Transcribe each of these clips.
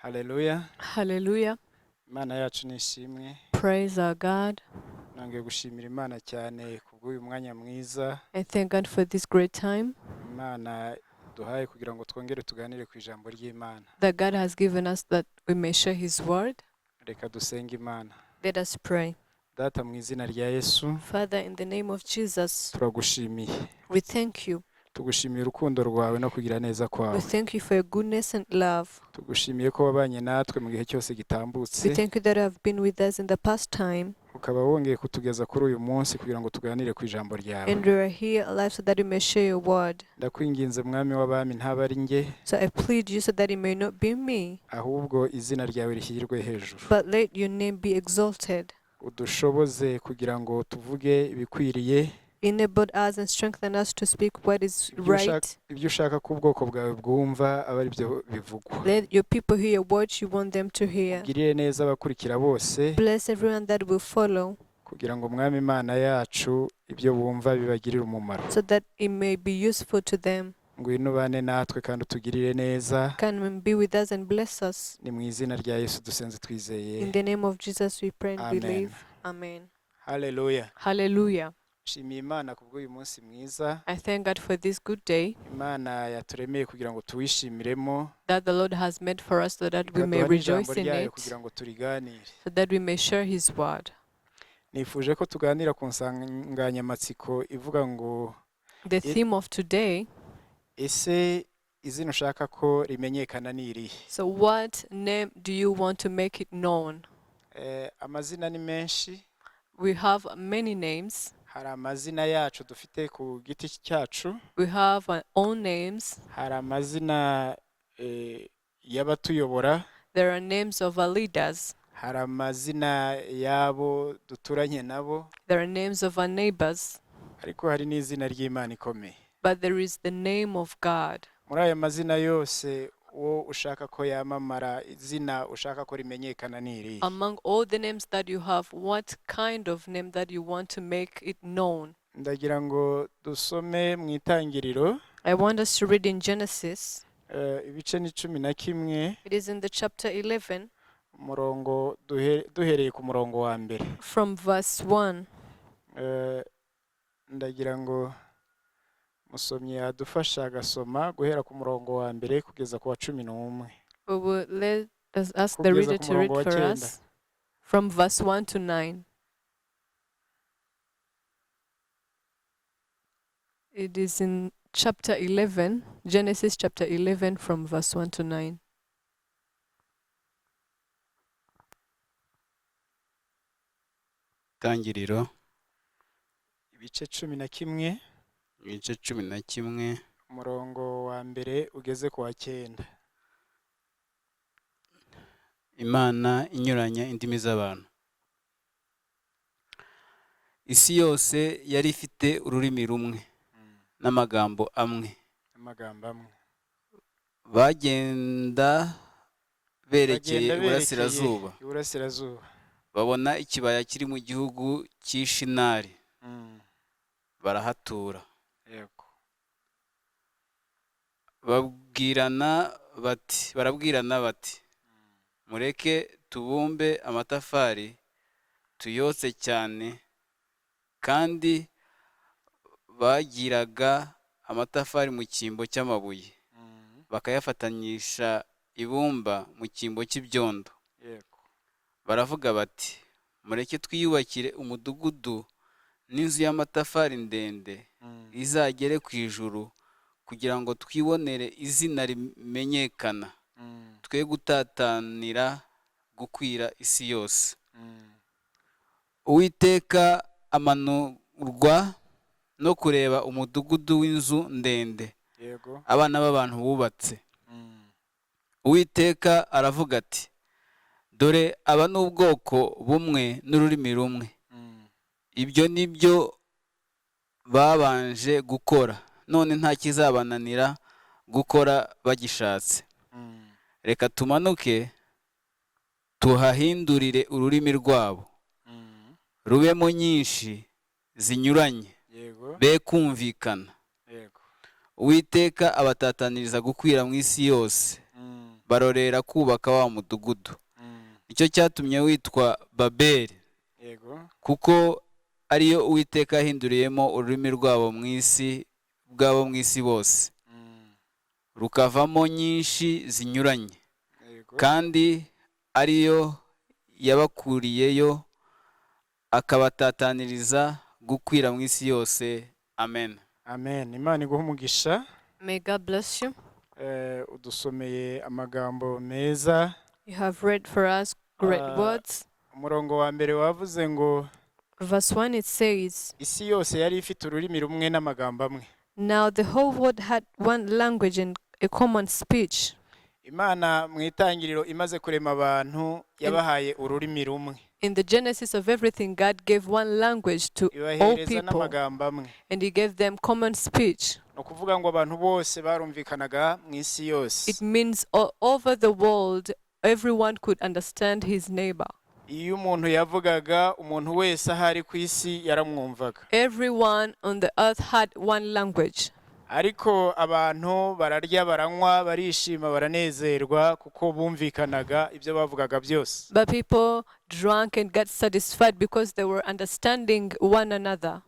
Hallelujah. Hallelujah. Imana yacu nishimwe. Praise our God. Nongeye gushimira Imana cyane kubw'uyu mwanya mwiza. I thank God for this great time Imana duhaye kugira ngo twongere tuganire ku ijambo ry'Imana. that God has given us that we may share His word. Reka dusenge Imana. Let us pray. Data mu izina rya Yesu, Father, in the name of Jesus, turagushimiye. we thank you. Tugushimiye urukundo rwawe no kugira neza We kwawe. thank you for your goodness and love. Tugushimiye ko wabanye natwe mu gihe cyose We gitambutse. thank you that you have been with us in the past time, Ukaba wongeye kutugeza kuri uyu munsi kugira ngo tuganire ku ijambo ryawe. and we are here alive so that we may share your word. Ndakwinginze mwami w'abami ntaba ari njye, So I plead you so that it may not be me, ahubwo izina ryawe rishyirwe hejuru. but let your name be exalted. Udushoboze kugira ngo tuvuge ibikwiriye, Enable us and strengthen us to speak what is right. ibyo ushaka ko ubwoko bwawe bwumva aba ari byo bivugwa. Let your people hear what you want them to hear. Ugirire neza abakurikira bose Bless everyone that will follow, kugira ngo mwami Imana yacu ibyo bumva bibagirire umumaro. so that it may be useful to them. Ngwino ubane natwe kandi utugirire neza. Come and be with us and bless us. Ni mu izina rya Yesu dusenze twizeye. In the name of Jesus we pray and Amen. believe. Amen. Hallelujah. Hallelujah. Nshimiye Imana kubw'uyu munsi mwiza. I thank God for this good day Imana yaturemeye kugira ngo tuwishimiremo. that the Lord has made for us, so that we may ikaduha n'ijambo rejoice in ryayo it, kugira ngo turiganire. so that we may share His word. Nifuje ko tuganira ku nsanganyamatsiko ivuga ngo The theme of today, ese izina ushaka ko rimenyekana ni irihe? so what name do you want to make it known? Amazina ni menshi. We have many names. Hari amazina yacu dufite ku giti cyacu. We have our own names. Hari amazina y'abatuyobora. There are names of our leaders. Hari amazina y'abo duturanye nabo. There are names of our neighbors. Ariko hari n'izina ry'Imana ikomeye. But there is the name of God. Muri ayo mazina yose uwo ushaka ko yamamara, izina ushaka ko rimenyekana ni irihe? Among all the names that you have, what kind of name that you want to make it known? Ndagira ngo dusome mu Itangiriro. I want us to read in Genesis. Ibice ni 11. It is in the chapter 11, Umurongo duhereye ku murongo wa mbere. from verse 1. Ndagira ngo musomyi yadufasha agasoma guhera ku murongo wa mbere kugeza ku wa 11. We will let us ask the reader to read for us from verse 1 to 9. It is in chapter 11, Genesis chapter 11, from verse 1 to 9. Itangiriro Ibice 11, ibice 11 umurongo wa mbere ugeze ku wa 9. Imana inyuranya indimi z'abantu. Isi yose yari ifite ururimi rumwe n'amagambo amwe. Amagambo amwe. Bagenda berekeye iburasirazuba. Iburasirazuba. Babona ikibaya kiri mu gihugu cy'Ishinari. Barahatura. Yego. Barabwirana bati mureke tubumbe amatafari tuyotse cyane, kandi bagiraga amatafari mu cyimbo cy'amabuye bakayafatanyisha ibumba mu cyimbo cy'ibyondo. Yego. Baravuga bati mureke twiyubakire umudugudu n'inzu y'amatafari ndende izagere ku ijuru, kugira ngo twibonere izina rimenyekana, twe gutatanira gukwira isi yose. Uwiteka amanurwa no kureba umudugudu w'inzu ndende Yego. abana b'abantu bubatse. Uwiteka aravuga ati dore aba ni ubwoko bumwe n'ururimi rumwe. Ibyo ni byo babanje gukora, none nta kizabananira gukora bagishatse. Reka tumanuke tuhahindurire ururimi rwabo, rubemo nyinshi zinyuranye, Yego. be kumvikana. Yego. Uwiteka abatataniriza gukwira mu isi yose, barorera kubaka wa mudugudu. Nicyo cyatumye witwa Babeli, yego kuko ariyo Uwiteka yahinduriyemo ururimi rwabo mu isi bwabo mu isi bose, rukavamo nyinshi zinyuranye, yego kandi ariyo yabakuriyeyo akabatataniriza gukwira mu isi yose. Amen. amen. Imana iguhe umugisha. May God bless you. Udusomeye amagambo meza. You have read for us great Ah. words. Umurongo wa mbere wavuze ngo Verse 1 it says, isi yose yari ifite ururimi rumwe n'amagambo amwe. Now the whole world had one language and a common speech. Imana mu itangiriro imaze kurema abantu yabahaye ururimi rumwe, In the genesis of everything, God gave one language to all ibahereza people, n'amagambo amwe. and He gave them common speech. Ni ukuvuga ngo abantu bose barumvikanaga mu isi yose. It means all over the world, everyone could understand his neighbor. Iyo umuntu yavugaga, umuntu wese ahari ku isi yaramwumvaga. Everyone on the earth had one language. Ariko abantu bararya baranywa barishima baranezerwa kuko bumvikanaga ibyo bavugaga byose. But people drank and got satisfied because they were understanding one another.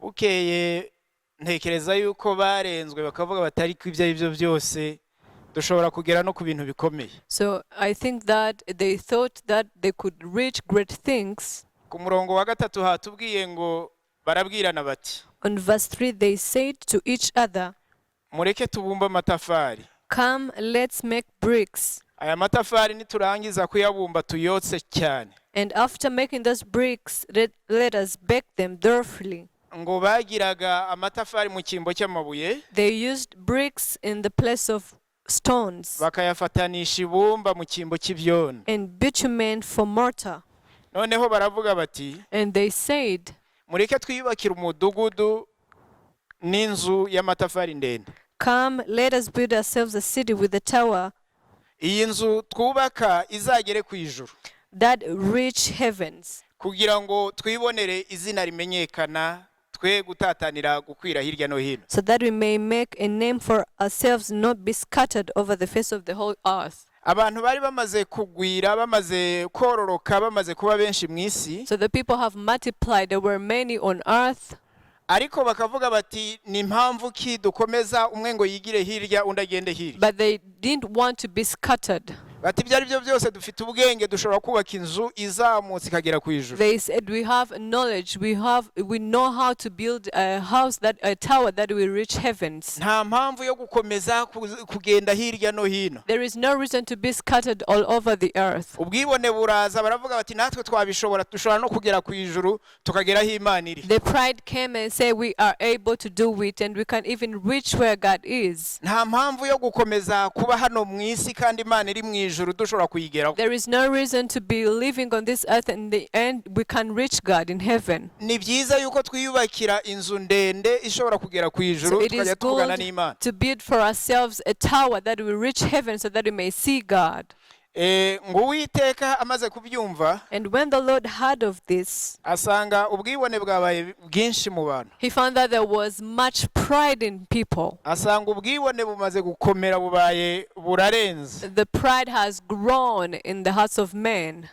Ukeye ntekereza yuko barenzwe bakavuga batari ku ibyo aribyo byose dushobora kugera no ku bintu bikomeye. So I think that they thought that they could reach great things. Ku murongo wa gatatu hatubwiye ngo barabwirana bati On verse 3, they said to each other, mureke tubumbe amatafari. Come, let's make bricks. Aya matafari niturangiza kuyabumba tuyotse cyane. And after making those bricks, let us bake them thoroughly. Ngo bagiraga amatafari mu cyimbo cy'amabuye They used bricks in the place of stones bakayafatanisha ibumba mu cyimbo cy'ibyondo. and bitumen for mortar. Noneho baravuga bati And they said, mureke twiyubakire umudugudu n'inzu y'amatafari ndende. Come, let us build ourselves a city with a tower Iyi nzu twubaka izagere ku ijuru that reach heavens, kugira ngo twibonere izina rimenyekana, twe gutatanira gukwira hirya no hino. so that we may make a name for ourselves, not be scattered over the face of the whole earth. Abantu bari bamaze kugwira, bamaze kororoka, bamaze kuba benshi mu isi, So the people have multiplied. There were many on earth, ariko bakavuga bati ni impamvu ki dukomeza umwe ngo yigire hirya undi agende hirya. but they didn't want to be scattered. Bati ibyo ari byo byose dufite ubwenge, dushobora kubaka inzu izamutse ikagera ku ijuru. They said, we have knowledge, we know how to build a tower that will reach heavens. Nta mpamvu yo gukomeza kugenda hirya no hino. There is no reason to be scattered all over the earth. Ubwibone buraza, baravuga bati natwe twabishobora, dushobora no kugera ku ijuru tukageraho Imana iri. The pride came and said we are able to do it and we can even reach where God is. Nta mpamvu yo gukomeza kuba hano mu isi kandi Imana iri mu ijuru dushobora kuyigeraho. There is no reason to be living on this earth and in the end we can reach God in heaven. Ni byiza yuko twiyubakira inzu ndende ishobora kugera ku ijuru So it is tukajya tuvugana good n'Imana. to build for ourselves a tower that will reach heaven so that we may see God. Ngo Uwiteka amaze kubyumva And when the Lord heard of this, asanga ubwibone bwabaye bwinshi mu bantu. he found that there was much pride in people. Asanga ubwibone bumaze gukomera bubaye burarenze. The pride has grown in the hearts of men.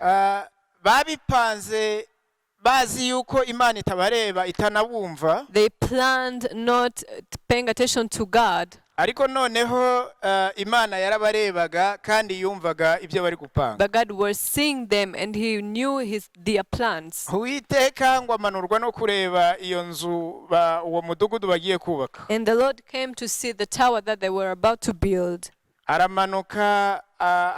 Babipanze bazi yuko Imana itabareba itanabumva, They planned not paying attention to God, ariko noneho Imana yarabarebaga kandi yumvaga ibyo bari gupanga. but God was seeing them and he knew their plans. Uwiteka ngo amanurwa no kureba iyo nzu uwo mudugudu bagiye kubaka. And the Lord came to see the tower that they were about to build. Aramanuka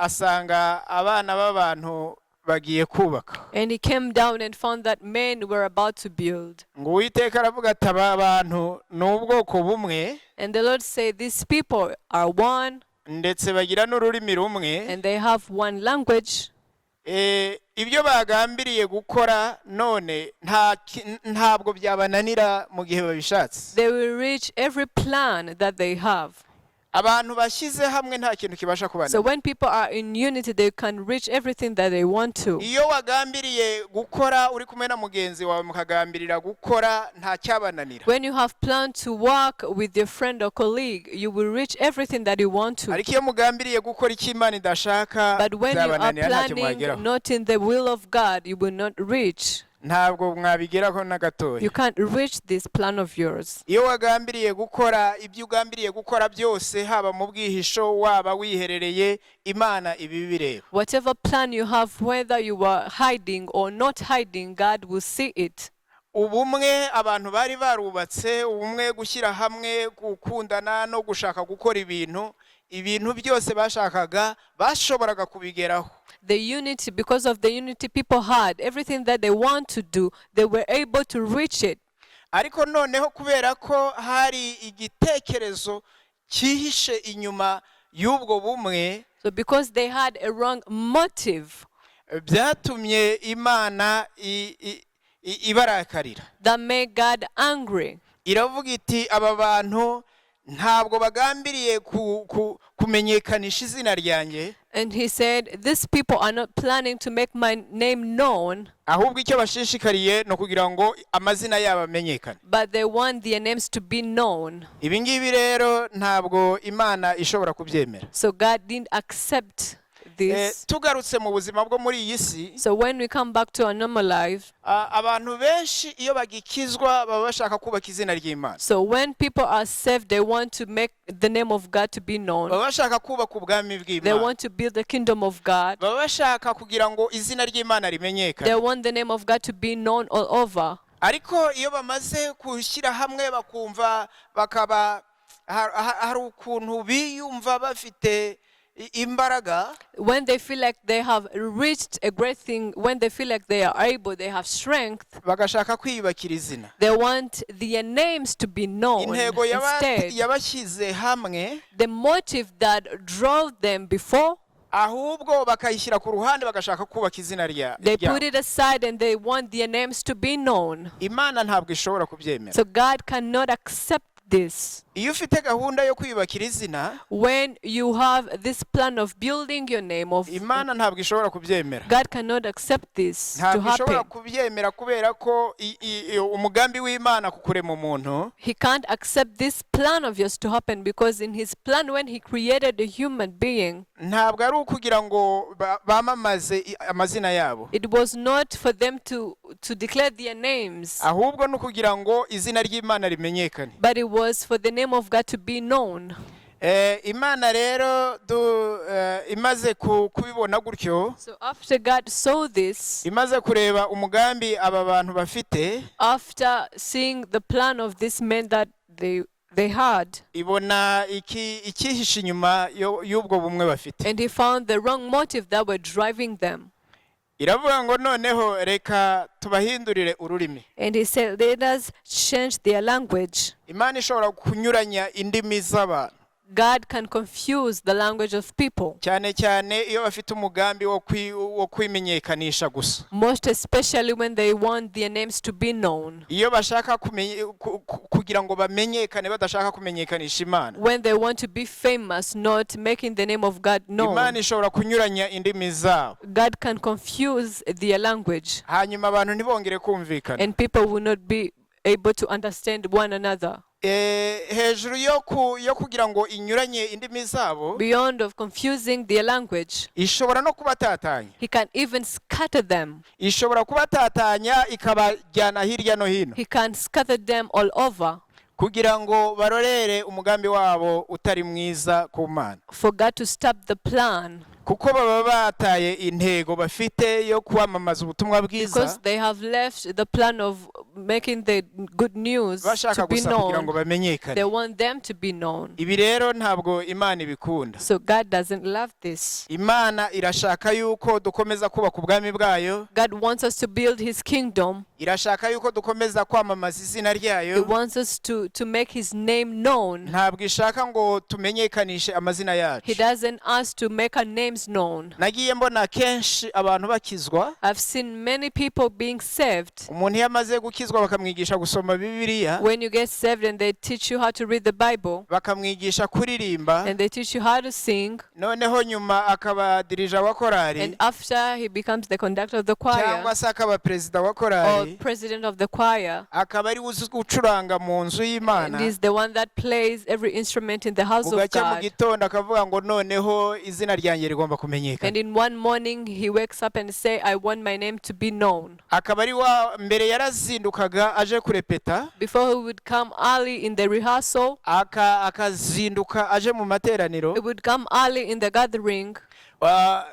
asanga abana b'abantu bagiye kubaka. And he came down and found that men were about to build. Ngo Uwiteka aravuga ati aba bantu ni ubwoko bumwe And the Lord said, these people are one ndetse bagira n'ururimi rumwe. and they have one language. Ibyo bagambiriye gukora none ntabwo byabananira mu gihe babishatse. They will reach every plan that they have. abantu bashyize hamwe nta kintu kibasha So kubananira. when people are in unity, they can reach everything that they want to. Iyo wagambiriye gukora uri kumwe na mugenzi wawe mukagambirira gukora nta cyabananira. When you have planned to work with your friend or colleague, you will reach everything that you want to. Ariko iyo mugambiriye gukora icyo Imana idashaka But when you are byabananira ntacyo planning mwageraho. not in the will of God, you will not reach. Ntabwo mwabigeraho na gatoya. You can't reach this plan of yours. Iyo wagambiriye gukora ibyo ugambiriye gukora byose haba mu bwihisho waba wiherereye Imana ibi bireba. Whatever plan you have, whether you are hiding or not hiding, God will see it. Ubumwe abantu bari barubatse, ubumwe gushyira hamwe, gukundana no gushaka gukora ibintu byose bashakaga bashoboraga kubigeraho. The unity, because of the unity people had, everything that they want to do, they were able to reach it. Ariko noneho kubera ko hari igitekerezo cyihishe inyuma y'ubwo bumwe, So because they had a wrong motive, byatumye Imana ibarakarira. that made God angry. Iravuga iti aba bantu ntabwo bagambiriye kumenyekanisha izina ryanjye, And he said, these people are not planning to make my name known, ahubwo icyo bashishikariye no kugira ngo amazina yabo amenyekane. but they want their names to be known. Ibi ngibi rero ntabwo Imana ishobora kubyemera. So God didn't accept this. Tugarutse mu buzima bwo muri iyi si, So when we come back to our normal life, abantu benshi iyo bagikizwa baba bashaka kubaka izina ry'Imana, so when people are saved, they want to make the name of God to be known. baba bashaka kubaka ubwami They bw'Imana, want to build the kingdom of God. baba bashaka kugira ngo izina ry'Imana They rimenyekane. want the name of God to be known all over. Ariko iyo bamaze gushyira hamwe bakumva bakaba hari ukuntu biyumva bafite imbaraga, When they feel like they have reached a great thing, when they feel like they are able, they have strength, bagashaka kwiyubakira izina. they want their names to be known Intego instead. yabashyize hamwe The motive that drove them before, ahubwo bakayishyira ku ruhande bagashaka kubaka izina they put ryabo. it aside and they want their names to be known. Imana ntabwo ishobora kubyemera. So God cannot accept this. Iyo ufite gahunda yo kwiyubakira izina, When you have this plan of building your name, of Imana ntabwo ishobora kubyemera. God cannot accept this to Ntabwo ishobora happen. kubyemera kubera ko umugambi w'Imana ku kurema umuntu He can't accept this plan of yours to happen, because in his plan, when he created a human being, ntabwo ari ukugira ngo bamamaze amazina yabo, it was not for them to declare their names, ahubwo ni ukugira ngo izina ry'Imana rimenyekane. but it was for the name of God to be known. Imana rero imaze kubibona gutyo, So after God saw this, imaze kureba umugambi aba bantu bafite, after seeing the plan of this man that they had, ibona icyihishe inyuma y'ubwo bumwe bafite. and he found the wrong motive that were driving them. Iravuga ngo noneho reka tubahindurire ururimi. And he said, let us change their language. Imana ishobora kunyuranya indimi z'abantu, God can confuse the language of people, cyane cyane iyo bafite umugambi wo kwimenyekanisha gusa. most especially when they want their names to be known. Iyo bashaka kugira ngo bamenyekane badashaka kumenyekanisha Imana, When they want to be famous, not making the name of God known, Imana ishobora kunyuranya indimi zabo, God can confuse their language, hanyuma abantu ntibongere kumvikana. and people will not be able to understand one another. Hejuru yo kugira ngo inyuranye indimi zabo, Beyond of confusing their language, ishobora no kubatatanya, he can even scatter them. ishobora kubatatanya ikabajyana hirya no hino, He can scatter them all over, kugira ngo barorere umugambi wabo utari mwiza ku Mana, for God to stop the plan, kuko baba bataye intego bafite yo kwamamaza ubutumwa because bwiza, they have left the plan of making the good news bashaka to be gusa kugira ngo known. bamenyekane. They want them to be known. Ibi rero ntabwo Imana ibikunda. So God doesn't love this. Imana irashaka yuko dukomeza kubaka ubwami bwayo, God wants us to build his kingdom. irashaka yuko dukomeza kwamamaza izina He ryayo, wants us to make his name known. ntabwo ishaka ngo tumenyekanishe amazina He yacu. doesn't ask to make our names names known. nagiye mbona kenshi abantu bakizwa, I've seen many people being saved. umuntu iyo amaze gukizwa bakamwigisha gusoma Bibiliya, When you get saved and they teach you how to read the Bible bakamwigisha kuririmba, and they teach you how to sing, noneho nyuma akaba dirija wa korari and after he becomes the conductor of the choir cyangwa se akaba perezida wa or korari, president of the choir, akaba ari uzi gucuranga mu nzu and y'Imana, he's the one that plays every instrument in the house of bugacya mu God. gitondo akavuga ngo noneho izina ryanjye rigomba kumenyekana, And in one morning he wakes up and say, I want my name to be known. akaba ari wa mbere yarazindukaga aje kurepeta, Before he would come early in the rehearsal, akazinduka aje mu materaniro, he would come early in the gathering.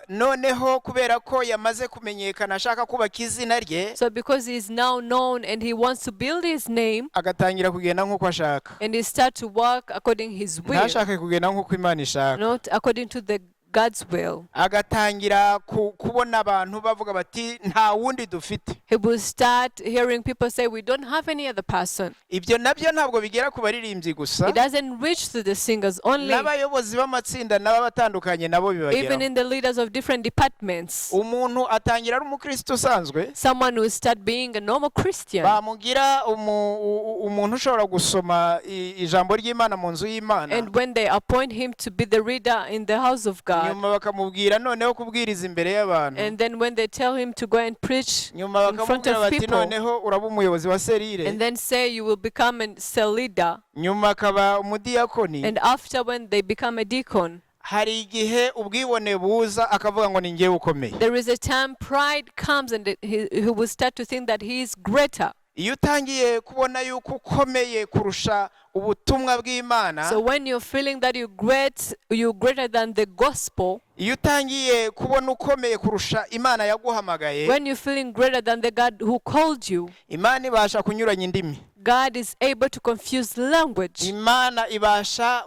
noneho kubera ko yamaze kumenyekana ashaka kubaka izina rye, So because he is now known and he wants to build his name, agatangira kugenda nk'uko ashaka, and he start to work according his will, ntashake kugenda nk'uko Imana ishaka, not according to the God's will. agatangira kubona abantu bavuga bati nta wundi dufite. He will start hearing people say, we don't have any other person. Ibyo nabyo ntabwo bigera ku baririmbyi gusa, It doesn't reach to the singers only, n'abayobozi b'amatsinda n'abatandukanye nabo even bibageraho. in the leaders of different departments. Umuntu atangira ari umukristo usanzwe, Someone will start being a normal Christian. bamugira umuntu ushobora gusoma ijambo ry'Imana mu nzu y'Imana, And when they appoint him to be the reader in the house of God, nyuma bakamubwira noneho kubwiriza imbere y'abantu, and then when they tell him to go and preach nyuma in front bakamubwira of bati people, noneho uraba umuyobozi wa serire, and then say you will become a cell leader, nyuma akaba umudiyakoni, and after when they become a deacon, hari igihe ubwibone buza akavuga ngo ni njyewe ukomeye. there is a time pride comes and he will start to think that he is greater. Iyo utangiye kubona yuko ukomeye kurusha ubutumwa bw'Imana, So when you're feeling that you're greater than the gospel, iyo utangiye kubona ukomeye kurusha Imana yaguhamagaye, when you're feeling greater than the God who called you, Imana ibasha kunyuranya indimi, God is able to confuse language. Imana ibasha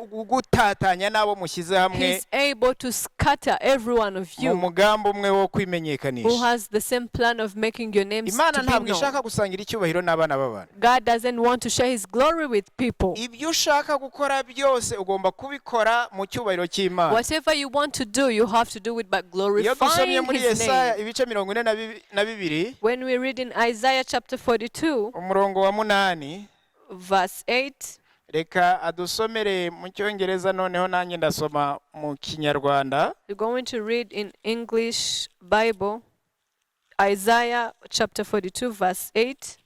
kugutatanya n'abo mushyize hamwe He's able to scatter every one of mu you mugambi umwe wo who kwimenyekanisha. has the same plan of making your names Imana to be ntabwo known. ishaka gusangira icyubahiro n'abana b'abantu. God doesn't want to share his glory with people. Ibyo ushaka gukora byose ugomba kubikora mu cyubahiro cy'Imana. Whatever you want to do, you have to do it by Iyo dusomye glorifying muri his Yesaya name. ibice 42 When we read in Isaiah chapter 42, umurongo wa 8, verse 8, reka adusomere mu cyongereza noneho nanjye ndasoma mu kinyarwanda. we're going to read in English Bible, Isaiah chapter 42, verse 8.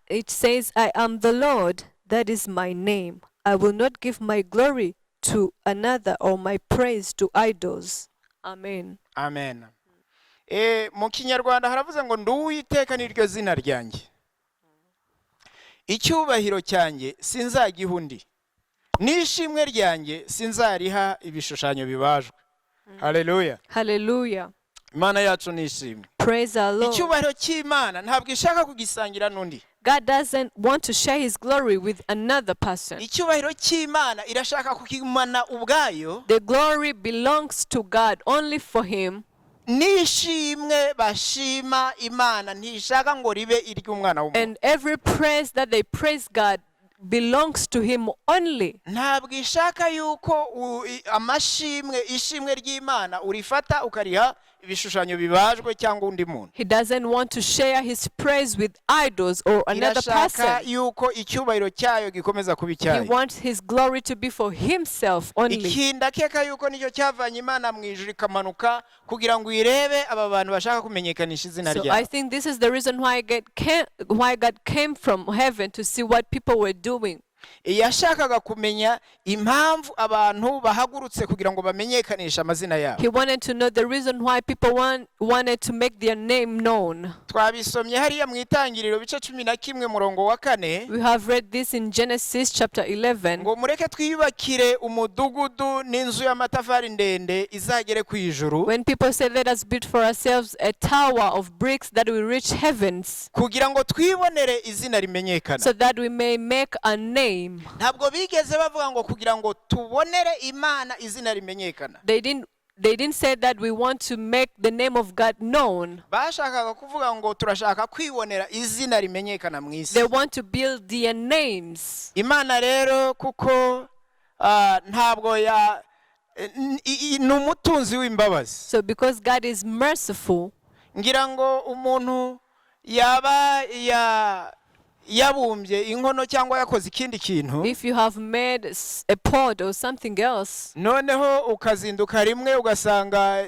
It says, I am the Lord, that is my name. I will not give my glory to another or my praise to idols. Amen. Amen. Mu kinyarwanda haravuze ngo ndi Uwiteka niryo zina ryanjye. Icyubahiro cyanjye sinzagiha undi. N'ishimwe ryanjye sinzariha ibishushanyo bibajwe. Haleluya. Hallelujah. Imana yacu nishimwe. Praise our Lord. Icyubahiro cy'Imana ntabwo ishaka kugisangira n'undi. God doesn't want to share his glory with another person. Icyubahiro cy'Imana irashaka kukimana ubwayo. The glory belongs to God only for him. Nishimwe bashima Imana ntishaka ngo ribe iry'umwana w'umuntu. And every praise that they praise God belongs to him only. Ntabwo ishaka yuko ishimwe ry'Imana urifata ukariha ibishushanyo bibajwe cyangwa undi muntu. He doesn't want to share his praise with idols or another Irashaka person. yuko icyubahiro cyayo gikomeza kuba He icyayo. wants his glory to be for himself only. Ikindakeka yuko nicyo cyavanye Imana mu ijuru ikamanuka kugira ngo irebe aba bantu bashaka kumenyekanisha izina So I ryayo. think this is the reason why God came from heaven to see what people were doing. Yashakaga kumenya impamvu abantu bahagurutse kugira ngo bamenyekanishe amazina yabo. He wanted to know the reason why people wanted to make their name known. Twabisomye hariya mu itangiriro bice 11 murongo wa 4. We have read this in Genesis chapter 11. Ngo mureke twiyubakire umudugudu n'inzu y'amatafari ndende izagere ku ijuru. When people say, let us build for ourselves a tower of bricks that will reach heavens, kugira ngo twibonere izina rimenyekana. so that we may make a name. Ntabwo bigeze bavuga ngo kugira ngo tubonere Imana izina rimenyekana. They they didn't say that we want to make the name of God known. bashakaga kuvuga ngo turashaka kwibonera izina rimenyekana mu isi. They want to build their names. Imana rero kuko ntabwo ni umutunzi w'imbabazi. So because God is merciful, ngira ngo umuntu yaba yabumbye inkono cyangwa yakoze ikindi kintu, if you have made a pot or something else, noneho ukazinduka rimwe ugasanga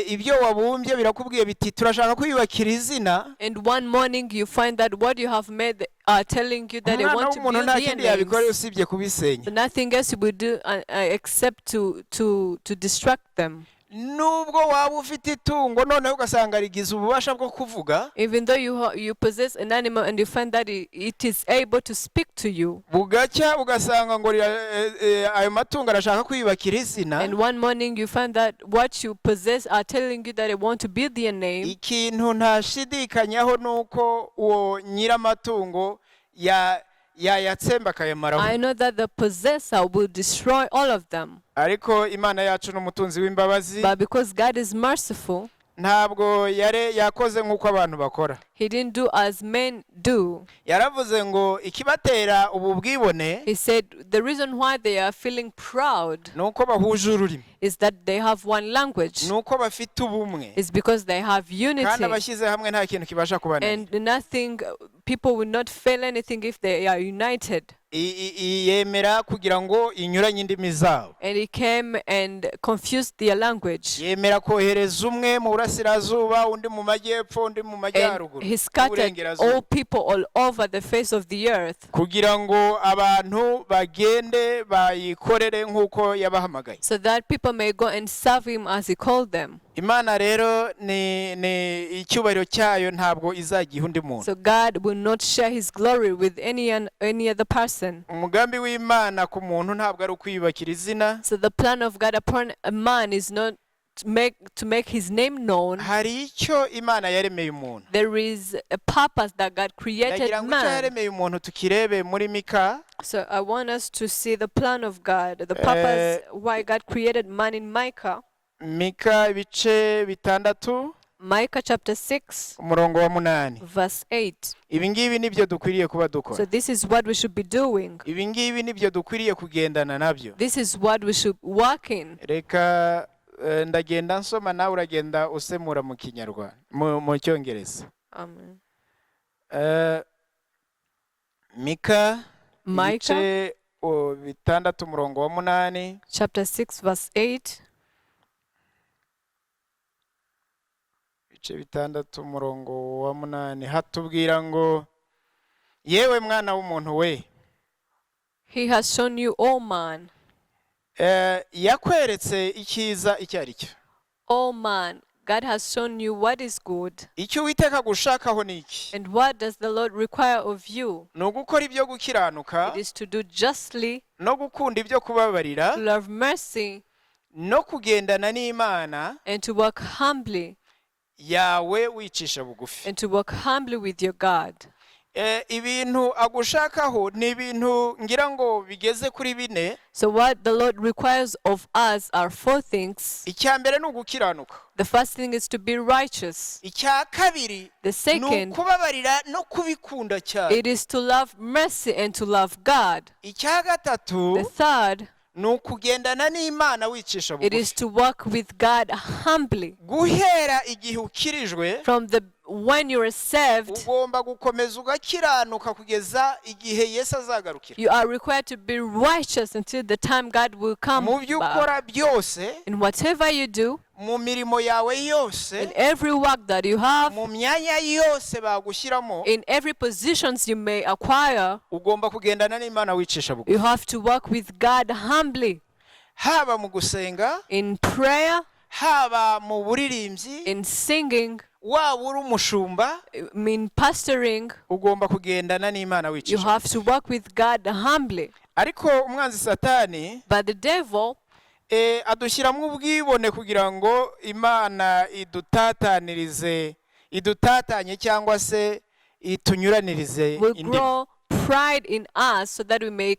ibyo wabumbye birakubwiye biti turashaka kwiyubakira izina, and one morning you find that what you have made are telling you that they want to umuntu build nta their kindi yabikora names. usibye kubisenya. So nothing else you will do except to distract them. Nubwo waba ufite itungo noneho ugasanga rigize ububasha bwo kuvuga, Even though you possess an animal and you find that it is able to speak to you, bugacya ugasanga ngo ayo matungo arashaka kwiyubakira izina, and one morning you find that what you possess are telling you that they want to build their name, ikintu ntashidikanyaho nuko uwo nyiramatungo yayatsemba akayamaraho. I know that the possessor will destroy all of them. Ariko Imana yacu ni umutunzi w'imbabazi, But because God is merciful, ntabwo yakoze nk'uko abantu bakora. He didn't do as men do. Yaravuze ngo ikibatera ubu bwibone He said the reason why they are feeling proud nuko bahuje ururimi, is that they have one language. nuko bafite ubumwe, It's because they have kandi unity. abashyize hamwe nta kintu kibasha kubananira. And nothing, people will not fail anything if they are united. Yemera kugira ngo inyuranye indimi zabo, And He came and confused their language. yemera kohereza umwe mu burasirazuba, undi mu majyepfo, undi mu And majyaruguru, He scattered all people all over the face of the earth kugira ngo abantu bagende bayikorere nk'uko yabahamagaye. so that people may go and serve Him as He called them. Imana rero ni icyubahiro cyayo ntabwo izagiha undi muntu. So God will not share His glory with any other person. Umugambi w'Imana ku muntu ntabwo ari ukwiyubakira izina. So the plan of God upon a man is not to make his name known. Hari icyo Imana yaremeye umuntu. There is a purpose that God created Ndagira ngo icyo man. yaremeye umuntu tukirebe muri Mika. So I want us to see the plan of God, the purpose why God created man in Micah. Mika ibice bitandatu Micah chapter 6 umurongo wa 8. verse 8. Ibi ngibi nibyo dukwiriye kuba So dukora. this is what we should be doing. Ibi ngibi nibyo dukwiriye kugendana nabyo. This is what we should walk in. Reka ndagenda nsoma nawe uragenda usemura mu Kinyarwanda mu Cyongereza. Amen. Mika Micah ibice bitandatu umurongo wa 8. chapter 6 verse 8. Ibice bitandatu umurongo wa 8 hatubwira ngo yewe mwana w'umuntu we, He has shown you, O man, yakweretse icyiza icyo ari cyo. O man, God has shown you what is good. Icyo Uwiteka gushakaho ni iki? And what does the Lord require of you? Ni ugukora ibyo gukiranuka, It is to do justly, no gukunda ibyo kubabarira, to love mercy, no kugendana n'Imana and to walk humbly, yawe wicisha bugufi. and to walk humbly with your God. Ibintu agushakaho ni ibintu ngira ngo bigeze kuri 4. So what the Lord requires of us are 4 things. Icya mbere ni ugukiranuka. The first thing is to be righteous. Icya kabiri The ni second, ukubabarira no kubikunda cyane. it is to love mercy and to love God. Icya gatatu The third, ni ukugendana n'Imana wicisha it is bugufi. to walk with God humbly. Guhera igihe ukirijwe When you are saved, ugomba gukomeza ugakiranuka kugeza igihe Yesu azagarukira. you are required to be righteous until the time God will come Mu byo back. ukora byose, In whatever you do, mu mirimo yawe in yose, every work that you have, mu myanya yose bagushyiramo, in every positions you may acquire, ugomba kugendana n'Imana wicisha bugufi. you have to walk with God humbly. Haba mu gusenga, In prayer, haba mu buririmbyi, in singing, waba uri umushumba, in pastoring, ugomba kugendana n'Imana you wicisha. have to walk with God humbly. Ariko umwanzi Satani But the devil, adushyiramo ubwibone kugira ngo Imana idutatanye cyangwa se itunyuranirize will indimi. grow pride in us so that we may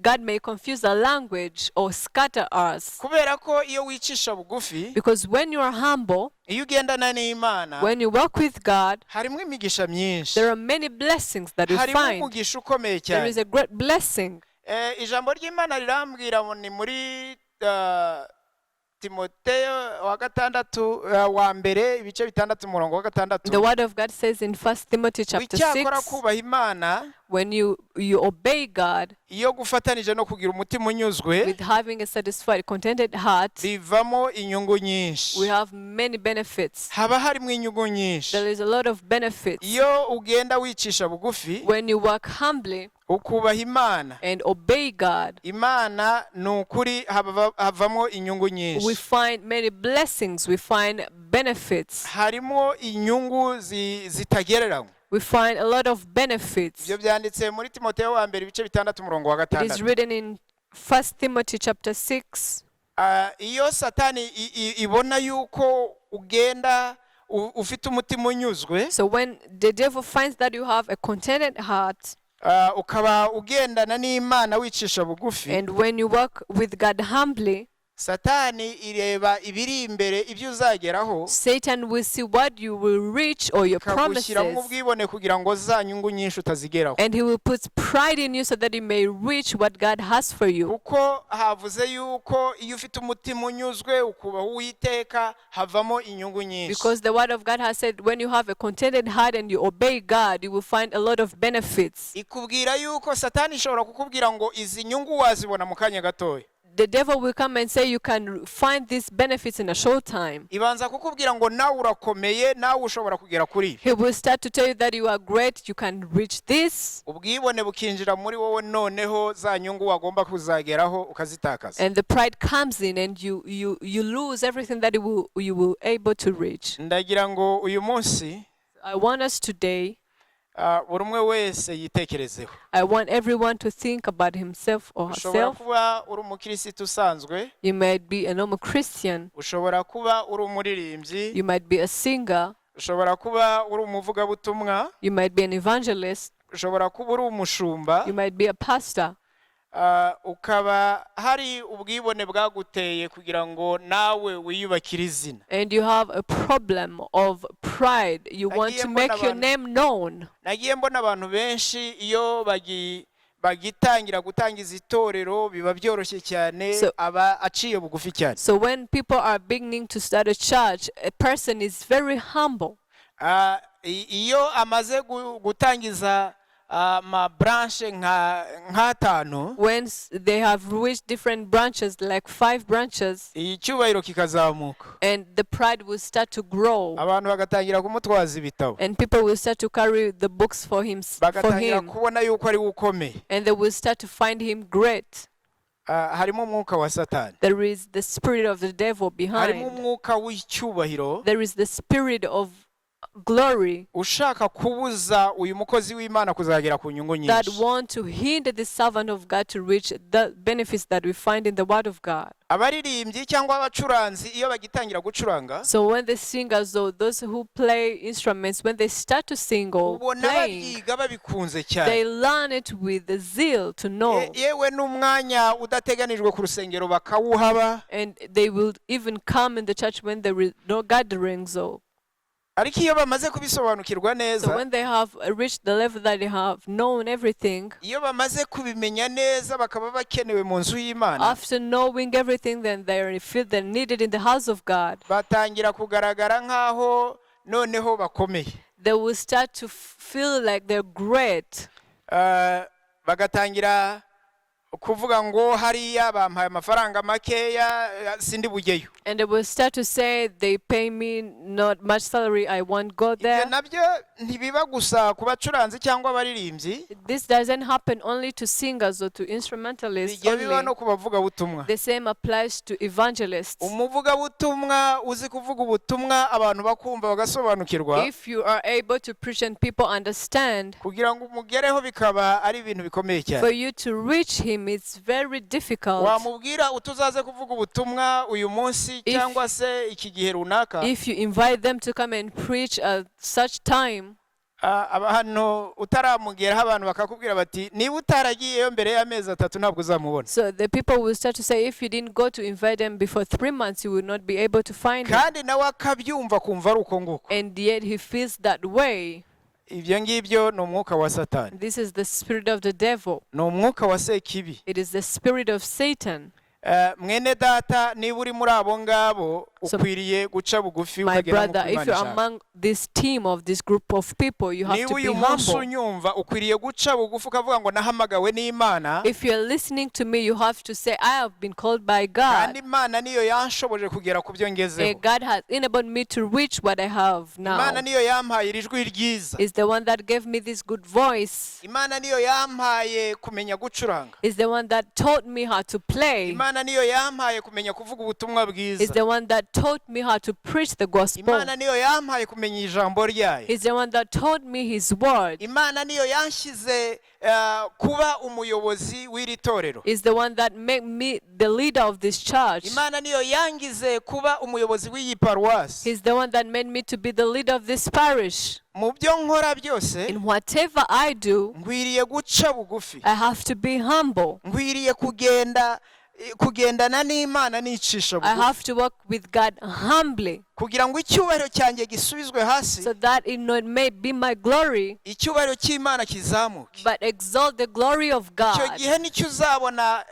God may confuse our language or scatter us. kubera ko iyo wicisha bugufi, Because when you are humble, iyo ugendana n'Imana, when you walk with God, harimo imigisha myinshi, there are many blessings that you harimo find. umugisha ukomeye There is cyane. a great blessing. Ijambo ry'Imana rirambwira ngo ni muri Timoteyo wa gatandatu wa mbere ibice bitandatu umurongo wa gatandatu, The word of God says in 1 Timothy chapter icyakora 6, kubaha Imana when you obey God iyo gufatanije no kugira umutima unyuzwe with having a satisfied, contented heart, bivamo inyungu nyinshi, we have many benefits. haba harimo inyungu nyinshi. There is a lot of benefits. Iyo ugenda wicisha bugufi When you work humbly ukubaha Imana, and obey God, Imana ni ukuri havamo inyungu we nyinshi, find many blessings, we find benefits, harimo inyungu zitagereranywa. we find a lot of benefits. Ibyo byanditse muri Timoteyo wa mbere ibice bitandatu umurongo wa It is gatandatu. written in 1 Timothy chapter 6. Iyo Satani ibona yuko ugenda ufite umutima unyuzwe, So when the devil finds that you have a contented heart, ukaba ugendana n'Imana wicisha bugufi, and when you walk with God humbly, Satani ireba ibiri imbere ibyo uzageraho, Satan will see what you will reach or your ikagushyira mu promises, bwibone kugira ngo za nyungu nyinshi utazigeraho. and he will put pride in you so that you may reach what God has for you. Kuko havuze yuko iyo ufite umutima unyuzwe ukubaha Uwiteka havamo inyungu nyinshi. Because the word of God has said, when you have a contented heart and you obey God, you will find a lot of benefits. Ikubwira yuko Satani ishobora kukubwira ngo izi nyungu wazibona mu kanya gatoya. The devil will come and say you can find these benefits in a short time. Ibanza kukubwira ngo nawe urakomeye, nawe ushobora kugera kuri ibi. He will start to tell you that you are great, you can reach this, Ubwibone bukinjira muri wowe, noneho za nyungu wagomba kuzageraho ukazitakaza. and the pride comes in and you lose everything that you will able to reach. Ndagira ngo uyu munsi I want us today, buri umwe wese yitekerezeho. I want everyone to think about himself or Ushobora herself. kuba uri umukirisitu usanzwe, You might be a normal Christian, ushobora kuba uri umuririmbyi, you might be a singer, ushobora kuba uri umuvugabutumwa, you might be an evangelist, ushobora kuba uri umushumba, you might be a pastor, ukaba hari ubwibone bwaguteye kugira ngo nawe wiyubakire izina. and you have a problem of pride. You want to make your name known. Nagiye mbona abantu benshi iyo bagitangira gutangiza itorero biba byoroshye cyane, aba aciye bugufi cyane. So when people are beginning to start a church, a person is very humble. Iyo amaze gutangiza branche nk'atanu, When they have reached different branches, like 5 branches, icyubahiro kikazamuka, and the pride will start to grow, abantu bagatangira kumutwaza ibitabo, and people will start to carry the books for him, bagatangira kubona yuko ari ukomeye. and they will start to find him great. Harimo umwuka wa Satani, There is the spirit of the devil harimo behind. umwuka w'icyubahiro There is the spirit of glory ushaka kubuza uyu mukozi w'Imana kuzagera ku nyungu that nyinshi. want to hinder the servant of God to reach the benefits that we find in the word of God. Abaririmbyi cyangwa abacuranzi iyo bagitangira gucuranga, So when the singers or those who play instruments, when they start to sing or ubona playing, babyiga babikunze they cyane, learn it with the zeal to know. yewe n'umwanya udateganijwe ku rusengero bakawuhaba, And they will even come in the church when there is no gatherings. ariko iyo bamaze kubisobanukirwa So neza, when they have reached the level that they have known everything, iyo bamaze kubimenya neza bakaba bakenewe mu nzu y'Imana, after knowing everything, then they feel they're needed in the house of God. batangira kugaragara nk'aho noneho bakomeye. They will start to feel like they're great. Bagatangira kuvuga ngo hariya bampaye amafaranga makeya sindi bugeyo. And they will start to say, they pay me not much salary, I won't go Ibyo there. nabyo ntibiba gusa ku bacuranzi cyangwa abaririmbyi, This doesn't happen only to singers or to instrumentalists bijya biba only. no ku bavugabutumwa. The same applies to evangelists. Umuvugabutumwa uzi kuvuga ubutumwa abantu bakumva bagasobanukirwa, If you are able to preach and people understand, kugira ngo umugereho bikaba ari ibintu bikomeye for cyane. you to reach him, it's very difficult. Wamubwira utuzaze kuvuga ubutumwa uyu munsi cyangwa se iki gihe runaka, If you invite them to come and preach at such time, abantu utaramugeraho abantu bakakubwira bati niba utaragiyeyo mbere y'amezi 3 ntabwo uzamubona. So the people will start to say, if you didn't go to invite them before 3 months, you will not be able to find him. kandi nawe akabyumva kumva ari uko nguko. And yet he feels that way. Ibyo ngibyo ni umwuka wa Satani, This is the spirit of the devil. ni umwuka wa Sekibi. It is the spirit of Satan. Mwene data niba uri muri abo ngabo So, ukwiriye guca bugufi My ukagera brother, nk'uko if Imana you're ishaka. among this team of this group of people, you have niba to be uyu munsi humble. unyumva ukwiriye guca bugufi ukavuga ngo nahamagawe n'Imana, If you're listening to me, you have to say, I have been called by kandi God. Imana niyo yanshoboje kugera ku byo ngezeho. God has enabled me to reach what I have Imana now. niyo yampaye iri jwi ryiza. Is the one that gave me this good voice. Imana niyo yampaye kumenya gucuranga. Is the one that taught me how to play. Imana niyo yampaye kumenya kuvuga ubutumwa Is bwiza. the one that taught me how to preach the gospel. Imana niyo yampaye kumenya ijambo ryayo. Is the one that taught me his word. Imana niyo yanshyize kuba umuyobozi w'iri torero. Is the one that made me the leader of this church. Imana niyo yangize kuba umuyobozi w'iyi paruwasi. He's the one that made me to be the leader of this parish. Mu byo nkora byose In whatever I do, nkwiriye guca bugufi, I have to be humble. nkwiriye kugendana n'Imana nicisha I bugufi, have to walk with God humbly kugira ngo icyubahiro cyanjye gisubizwe hasi, so that it not may be my glory, icyubahiro cy'Imana kizamuke. but exalt the glory of Icyo God. gihe nicyo uzabona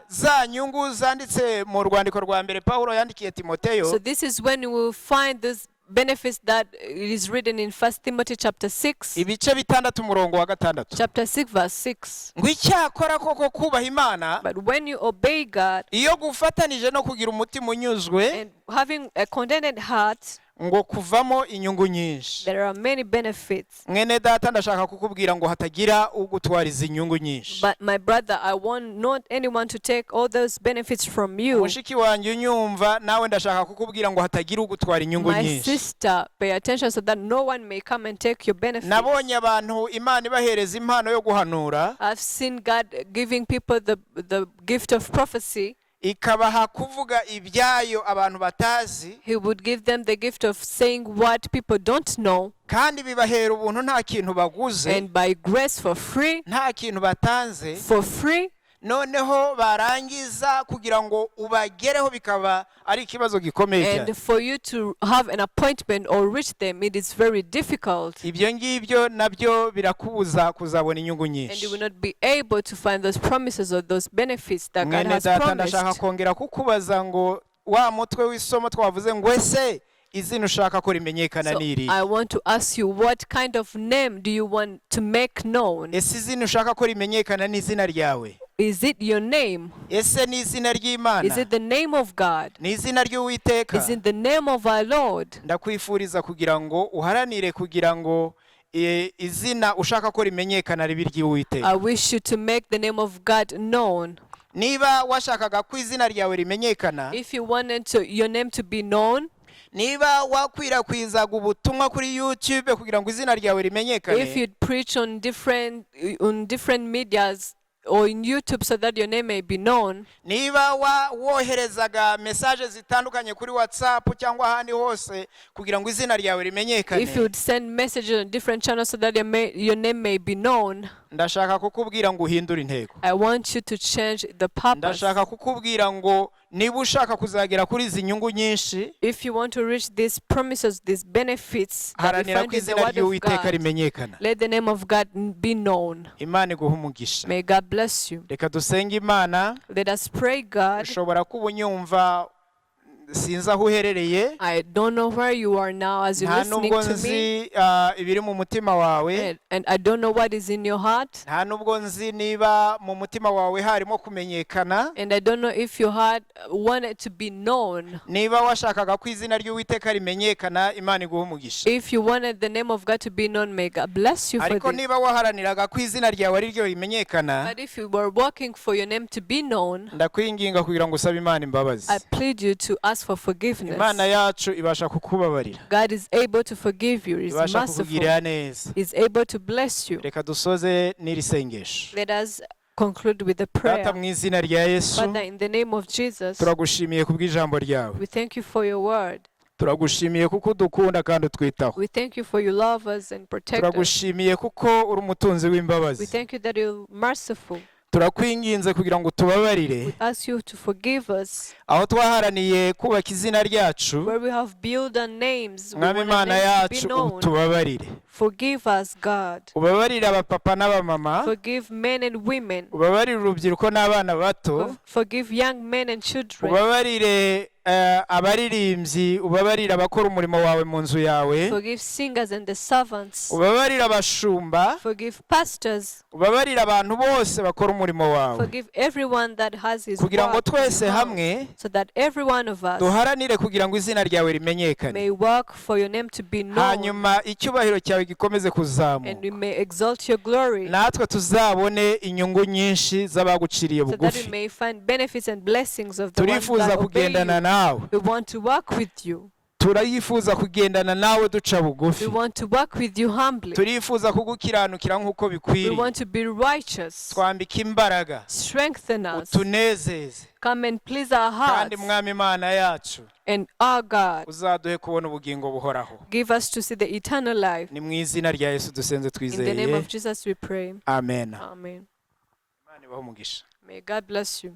za nyungu zanditse mu rwandiko rwa mbere Pawulo yandikiye Timoteyo, So this is when you will find those benefits that is written in 1 Timothy chapter 6, ibice 6 umurongo wa 6. chapter 6 verse 6. ngo icyakora koko kubaha Imana But when you obey God iyo gufatanije no kugira umutima unyuzwe, and having a contented heart, ngo kuvamo inyungu nyinshi. there are many benefits. Mwene data ndashaka kukubwira ngo hatagira ugutwariza inyungu nyinshi. But my brother, I want not anyone to take all those benefits from you. Mushiki wanjye unyumva nawe ndashaka kukubwira ngo hatagira ugutwara inyungu My nyinshi. sister, pay attention so that no one may come and take your benefits. Nabonye abantu Imana ibahereza impano yo guhanura, I've seen God giving people the gift of prophecy. ikabaha kuvuga ibyayo abantu batazi, He would give them the gift of saying what people don't know, kandi bibahera ubuntu nta kintu baguze, and by grace for free, nta kintu batanze. for free. Noneho barangiza kugira ngo ubagereho bikaba ari ikibazo gikomeye cyane. And for you to have an appointment or reach them, it is very difficult. Ibyo ngibyo nabyo birakubuza kuzabona inyungu And nyinshi. you will not be able to find those promises or those benefits that God Mwene has data ndashaka promised. kongera kukubaza ngo wa mutwe w'isomo twavuze ngo ese izina ushaka ko rimenyekana So n'iri? I want to ask you, what kind of name do you want to make known? Ese izina ushaka ko rimenyekana ni izina ryawe? Is it your name? Ese ni izina Is ry'Imana? it the name of God? Ni izina ry'Uwiteka? Is it the name of our Lord? Ndakwifuriza kugira ngo uharanire kugira ngo izina ushaka ko rimenyekana ribe iry'Uwiteka. I wish you to make the name of God known. Niba washakaga ko izina ryawe rimenyekana, If you wanted your name to be known, niba wakwirakwizaga ubutumwa kuri YouTube kugira ngo izina ryawe if rimenyekane, you'd preach on different medias or in YouTube so that your name may be known, niba woherezaga message zitandukanye kuri WhatsApp cyangwa ahandi hose kugira ngo izina ryawe if you rimenyekane, would send messages on different channels so that your name may be known, ndashaka kukubwira ngo uhindure intego. I want you to change the purpose. Ndashaka kukubwira ngo niba ushaka kuzagera kuri izi nyungu nyinshi, If you want to reach these promises, these benefits that we haranira find ko in the izina Word of ry'Uwiteka God, rimenyekana. let the name of God be known. Imana iguhe umugisha. May God bless you. Reka dusenge Imana. Let us pray, God. Ushobora kuba unyumva sinzi aho uherereye, I don't know where you are now as you're nta listening nubwo to me, nzi ibiri mu mutima wawe, and I don't know what is in your heart, nta nubwo nzi niba mu mutima wawe harimo kumenyekana, and I don't know if your heart wanted to be known. niba washakaga ko izina ry'Uwiteka rimenyekana, Imana iguhe umugisha. If you wanted the name of God to be known, may God bless you for Ariko this. niba waharaniraga ko izina ryawe ari ryo rimenyekana, But if you were working for your name to be known, ndakwinginga kugira ngo usabe Imana imbabazi. I plead you to ask for forgiveness. Imana yacu ibasha kukubabarira, God is able to forgive you. Is ibasha merciful. kukugirira neza. Is able to bless you. Reka dusoze n'iri sengesho. Let us conclude with a Data prayer. mu izina rya Yesu, Father, in the name of Jesus, turagushimiye kubw'ijambo ryawe. we thank you for your word. turagushimiye kuko udukunda kandi utwitaho We thank you for you love us and protect us. turagushimiye kuko uri umutunzi We w'imbabazi thank you that you're merciful. turakwinginze kugira ngo tubabarire We ask you to forgive us aho twaharaniye kubaka izina ryacu where we have built our names. We mwami want our imana names to be yacu known. tubabarire Forgive us, God. ubabarire abapapa n'abamama Forgive men and women. ubabarire urubyiruko n'abana bato Forgive young men and children. ubabarire abaririmbyi ubabarire abakora umurimo wawe mu nzu yawe Forgive singers and the servants. ubabarire abashumba Forgive pastors. ubabarire abantu bose bakora umurimo wawe Forgive everyone that has his kugira ngo work in twese his hamwe house, so that every one of us duharanire kugira ngo izina ryawe rimenyekane may work for your name to be known, hanyuma icyubahiro cyawe gikomeze and kuzamuka we may exalt your glory, natwe tuzabone inyungu nyinshi z'abaguciriye so that we bugufi may find benefits and blessings of the ones turifuza that obey kugendana you. nawe We want to work with you. turayifuza kugendana nawe duca We bugufi want to work with you humbly. turifuza kugukiranukira nk'uko We bikwiriye want to be righteous. twambika imbaraga Strengthen us. utunezeze Come and please our kandi hearts. mwami imana yacu And our God, uzaduhe kubona ubugingo buhoraho give us to see the eternal life. ni mu izina rya yesu dusenze In the name twizeye of Jesus we pray. amen Amen. imana ibahe umugisha May God bless you.